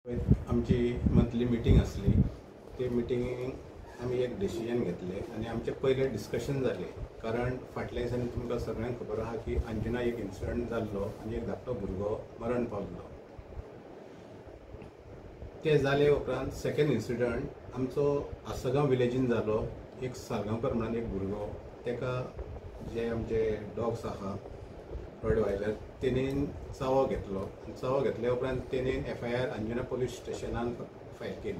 आमची monthly meeting असली ते मिटिंगेक आमी एक डिसिजन घेतले आणि आमचे पहिले डिस्कशन जाले. कारण फाटल्या दिसांनी तुमकां सगळ्यांक खबर आहा की अंजुना एक इन्सिडंट जाल्लो आणि एक धाकटो भुरगो मरण पावल्लो. ते जाले उपरांत सेकंड इन्सिडंट आमचो आसगांव विलेजीन जालो. एक साळगांवकर म्हणून एक भुरगो, तेका जे आमचे डॉग्स आहा रॉडवायलर तेणीन चावो घेतलो. चावो घेतल्या उपरांत तेणीन FIR अंजुना पोलीस स्टेशनान फायल केली.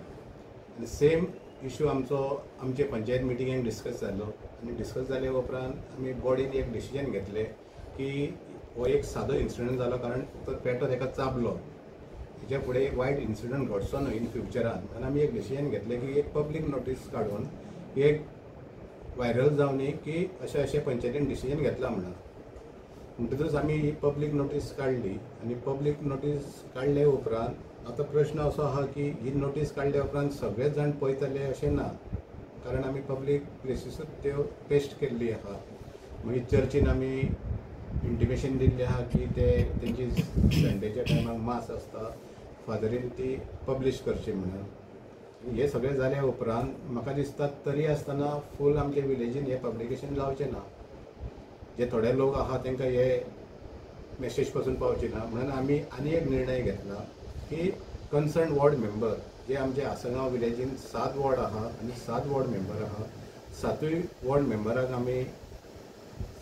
आनी सेम इश्यू आमचे पंचायत मिटिंगेक डिस्कस जालो. आनी डिस्कस जाल्या उपरांत आमी बॉडीन एक डिसिजन घेतले की हो एक सादो इन्सिडंट जालो, कारण तो पेटो तेका चाबलो. हेच्या फुडें वायट इन्सिडंट घडचो न्हय इन फ्युचरान. आनी आमी एक डिसिजन घेतले की एक पब्लीक नोटीस काडून एक व्हायरल जावनी की अशें पंचायतीन डिसिजन घेतला म्हणून. म्हणटकूच आमी ही पब्लीक नोटीस काडली. आनी पब्लीक नोटीस काडले उपरांत आतां प्रश्न असो आहा की ही नोटीस काडल्या उपरांत सगळेच जाण पळयतले अशें ना. कारण आमी पब्लीक प्लेसीसूच त्यो टेस्ट केल्ली आहा. मागीर चर्चीन आमी इंटिमेशन दिल्लें आहा की तेंची संडेच्या टायमार मास आसता, फादरीन ती पब्लीश करची म्हणून. हे सगळें जाल्या उपरांत म्हाका दिसता तरी आसतना फूल आमच्या विलेजीन हे पब्लिकेशन जावचें ना. जे थोडे लोक आहा तांकां हे मेसेज पासून पावची ना. म्हणून आमी आनी एक निर्णय घेतला की कन्सर्न वॉर्ड मेंबर जे आमचे आसगांव विलेजीन 7 वॉर्ड आहा आनी 7 वॉर्ड मेंबर आहा, 7य वॉर्ड मेंबराक आमी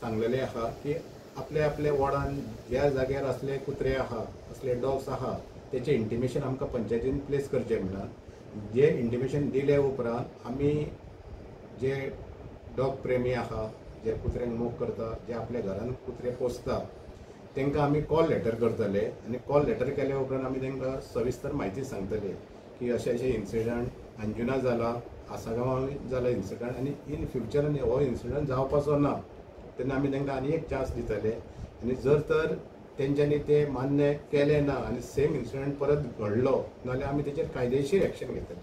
सांगलेले आहा की आपल्या वॉर्डान ज्या जाग्यार असले कुत्रे आहा, असले डॉग्स आहा, तेचे इंटिमेशन आमकां पंचायतीन प्लेस करचें म्हणून. जे इंटिमेशन दिले उपरांत आमी जे डॉग प्रेमी आहा, जे कुत्र्यांक मोग करता, जे आपल्या घरान कुत्रे पोसता, तांकां आमी कॉल लेटर करतले. आनी कॉल लेटर केल्या उपरांत आमी तांकां सविस्तर म्हायती सांगतले की अशें इन्सिडंट अंजुना जाला, आसागांवां जाला इन्सिडंट, आनी इन फ्युचरान हो इन्सिडंट जावपाचो ना. तेन्ना आमी तांकां आनी एक चान्स दितले. आनी जर तर तेंच्यांनी ते मान्य केलें ना आनी सेम इन्सिडंट परत घडलो जाल्यार आमी तेचेर कायदेशीर एक्शन घेतले.